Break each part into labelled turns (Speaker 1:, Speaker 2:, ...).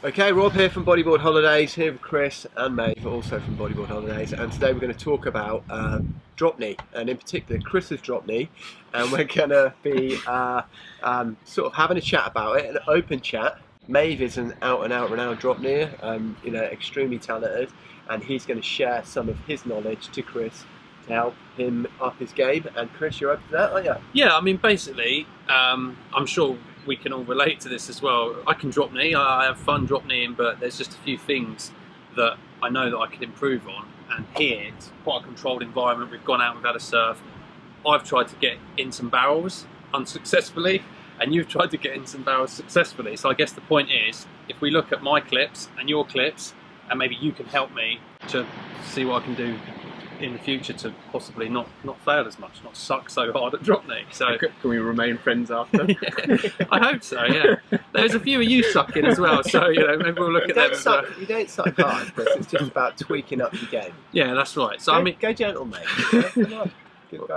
Speaker 1: Okay, Rob here from Bodyboard Holidays, here with Chris and Maeve, also from Bodyboard Holidays, and today we're going to talk about drop knee, and in particular Chris's drop knee, and we're going to be sort of having a chat about it, an open chat. Maeve is an out-and-out renowned drop kneer, extremely talented, and he's going to share some of his knowledge to Chris to help him up his game. And Chris, you're open to that, aren't you?
Speaker 2: Yeah, I mean, basically, I'm sure we can all relate to this as well. I can drop knee, I have fun drop kneeing, but there's just a few things that I know that I could improve on. And here, it's quite a controlled environment. We've gone out, we've had a surf. I've tried to get in some barrels unsuccessfully, and you've tried to get in some barrels successfully. So I guess the point is, if we look at my clips and your clips, and maybe you can help me to see what I can do in the future to possibly not fail as much, not suck so hard at drop knee. So
Speaker 3: can we remain friends after?
Speaker 2: Yeah, I hope so. Yeah, there's a few of you sucking as well, so maybe we'll look at them as well.
Speaker 1: You don't suck hard, Chris. It's just about tweaking up your game.
Speaker 2: Yeah, that's right. So
Speaker 1: go gentle, mate. Come on.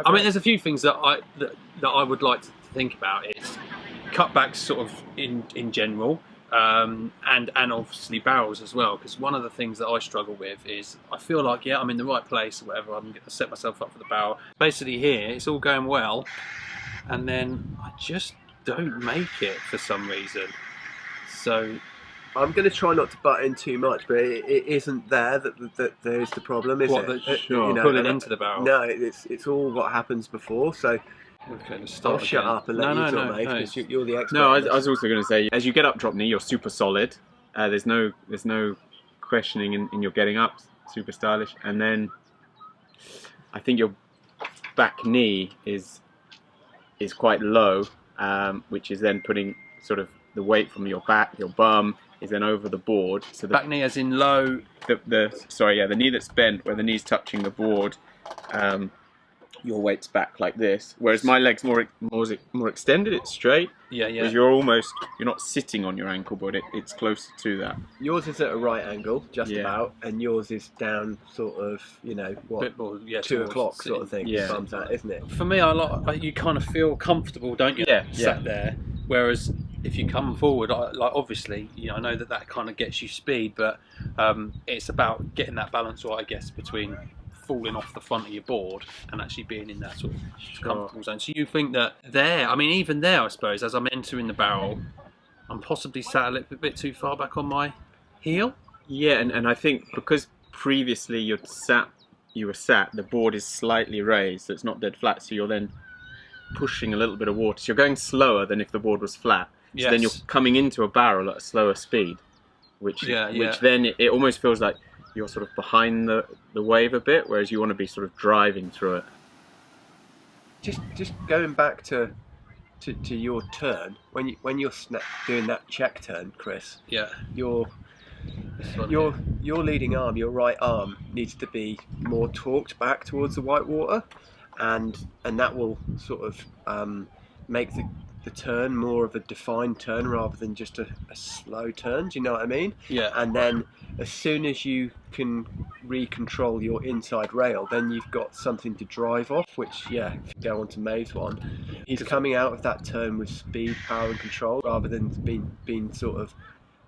Speaker 2: I mean, there's a few things that I would like to think about. Is cutbacks, sort of in general. And obviously barrels as well, because one of the things that I struggle with is I feel like, yeah, I'm in the right place or whatever, I'm going to set myself up for the barrel. Basically here, it's all going well, and then I just don't make it for some reason. So
Speaker 1: I'm going to try not to butt in too much, but it isn't there that there's the problem, is it?
Speaker 2: Sure. Pulling into the barrel.
Speaker 1: No, it's all what happens before, so...
Speaker 2: Okay, let's
Speaker 1: I'll
Speaker 2: start
Speaker 1: shut up and let you talk, mate, because you're the expert.
Speaker 3: No, I was also going to say, as you get up drop knee, you're super solid. There's no questioning in your getting up, super stylish. And then I think your back knee is quite low, which is then putting sort of the weight from your back, your bum is then over the board. So the
Speaker 2: back knee as in low.
Speaker 3: The knee that's bent where the knee's touching the board. Your weight's back like this, whereas my leg's more extended. It's straight.
Speaker 2: Yeah.
Speaker 3: Because you're not sitting on your ankle, but it's closer to that.
Speaker 1: Yours is at a right angle, just about, and yours is down, sort of, what,
Speaker 2: bit more,
Speaker 1: 2 o'clock sort of thing.
Speaker 3: Yeah,
Speaker 1: comes out, isn't it?
Speaker 2: For me, you kind of feel comfortable, don't you? Sat there. Whereas if you come forward, obviously, I know that kind of gets you speed, but it's about getting that balance right, I guess, between falling off the front of your board and actually being in that sort of comfortable zone. So you think that even there, I suppose, as I'm entering the barrel, I'm possibly sat a little bit too far back on my heel?
Speaker 3: Yeah, and I think because previously you were sat, the board is slightly raised, so it's not dead flat, so you're then pushing a little bit of water. So you're going slower than if the board was flat. So then you're coming into a barrel at a slower speed, which then it almost feels like you're sort of behind the wave a bit, whereas you want to be sort of driving through it.
Speaker 1: Just going back to your turn, when you're doing that check turn, Chris.
Speaker 2: Yeah.
Speaker 1: Your leading arm, your right arm, needs to be more torqued back towards the white water, and that will sort of make the turn more of a defined turn rather than just a slow turn. Do you know what I mean?
Speaker 2: Yeah.
Speaker 1: And then as soon as you can recontrol your inside rail, then you've got something to drive off, which, if you go on to Maeve's one, he's coming out of that turn with speed, power and control, rather than being sort of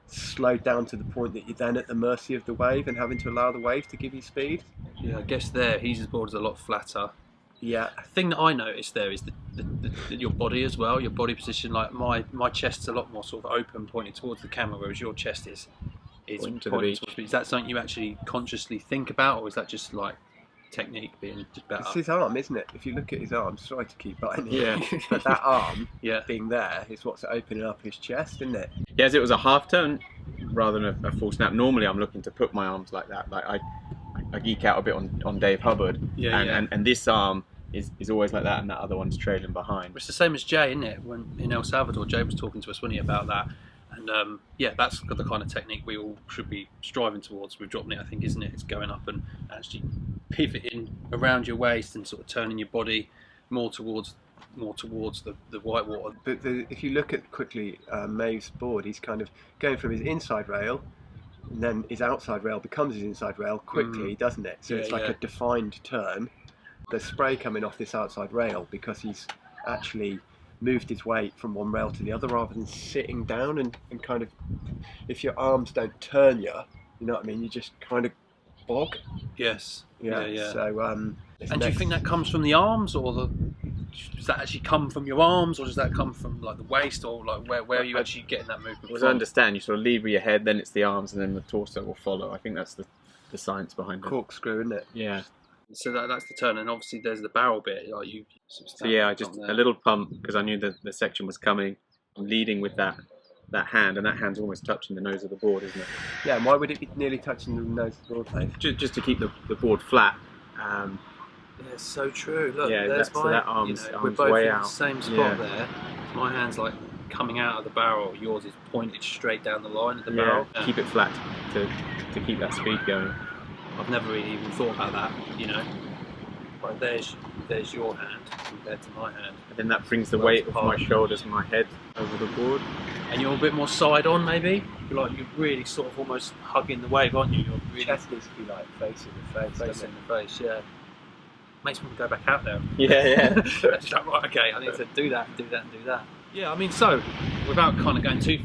Speaker 1: slowed down to the point that you're then at the mercy of the wave and having to allow the wave to give you speed.
Speaker 2: Yeah, I guess his board is a lot flatter.
Speaker 1: Yeah.
Speaker 2: The thing that I noticed there is your body as well, your body position. Like my chest's a lot more sort of open, pointed towards the camera, whereas your chest is pointing towards the beach. Is that something you actually consciously think about, or is that just like technique being just better?
Speaker 1: It's his arm, isn't it? If you look at his arm, sorry to keep butting in, but that arm being there is what's opening up his chest, isn't it?
Speaker 3: Yeah, as it was a half turn rather than a full snap. Normally I'm looking to put my arms like that. Like I geek out a bit on Dave Hubbard, and this arm is always like that, and that other one's trailing behind.
Speaker 2: It's the same as Jay, isn't it? When in El Salvador, Jay was talking to us, wasn't he, about that? And that's the kind of technique we all should be striving towards with drop knee, I think, isn't it? It's going up and actually pivoting around your waist and sort of turning your body more towards the white water.
Speaker 1: But if you look at quickly Maeve's board, he's kind of going from his inside rail, and then his outside rail becomes his inside rail quickly, doesn't it? So it's like a defined turn. There's spray coming off this outside rail because he's actually moved his weight from one rail to the other rather than sitting down and kind of, if your arms don't turn you, you know what I mean, you just kind of bog.
Speaker 2: Yes. Yeah.
Speaker 1: So,
Speaker 2: and do you think that comes from the arms, or does that actually come from your arms, or does that come from like the waist, or like where are you actually getting that movement
Speaker 3: As
Speaker 2: from?
Speaker 3: I understand, you sort of lead with your head, then it's the arms, and then the torso will follow. I think that's the science behind it.
Speaker 1: corkscrew, isn't it?
Speaker 3: Yeah.
Speaker 2: So that's the turn, and obviously there's the barrel bit. Like
Speaker 3: So yeah, I just a little pump because I knew that the section was coming. I'm leading with that hand, and that hand's almost touching the nose of the board, isn't it?
Speaker 1: Yeah, and why would it be nearly touching the nose of the board, Dave?
Speaker 3: Just to keep the board flat.
Speaker 2: Yeah, it's so true. Look,
Speaker 3: Yeah,
Speaker 2: there's
Speaker 3: so
Speaker 2: my.
Speaker 3: that arm's
Speaker 2: we're both
Speaker 3: way
Speaker 2: in
Speaker 3: out.
Speaker 2: the same spot
Speaker 3: Yeah.
Speaker 2: there. My hand's like coming out of the barrel. Yours is pointed straight down the line of the barrel.
Speaker 3: Yeah, keep it flat to keep that speed going.
Speaker 2: I've never really even thought about that. Like there's your hand compared to my hand.
Speaker 3: And then that brings the weight of my shoulders and my head over the board.
Speaker 2: And you're a bit more side on, maybe. You're really sort of almost hugging the wave, aren't you? You're really
Speaker 1: Chest needs to be like facing the face.
Speaker 2: facing the face. Yeah. Makes me want to go back out there.
Speaker 3: Yeah.
Speaker 2: Just like, right, okay, I need to do that, and do that. Yeah, I mean, so without kind of going too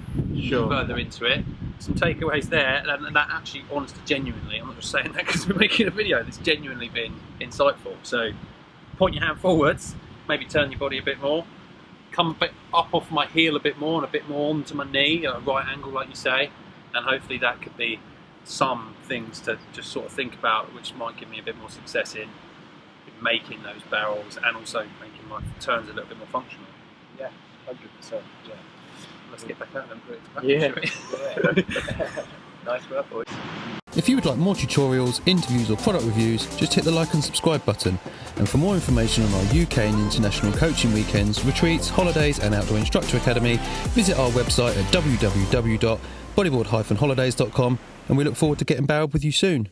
Speaker 2: further into it, some takeaways there, and that actually, honestly, genuinely, I'm not just saying that because we're making a video, that's genuinely been insightful. So, point your hand forwards, maybe turn your body a bit more, come a bit up off my heel a bit more and a bit more onto my knee at a right angle, like you say, and hopefully that could be some things to just sort of think about, which might give me a bit more success in making those barrels and also making my turns a little bit more functional.
Speaker 1: Yeah, 100%. Yeah.
Speaker 2: Let's get back out and put it back.
Speaker 1: Yeah. Nice work, boys.
Speaker 4: If you would like more tutorials, interviews or product reviews, just hit the like and subscribe button. And for more information on our UK and international coaching weekends, retreats, holidays and Outdoor Instructor Academy, visit our website at www.bodyboard-holidays.com, and we look forward to getting barreled with you soon.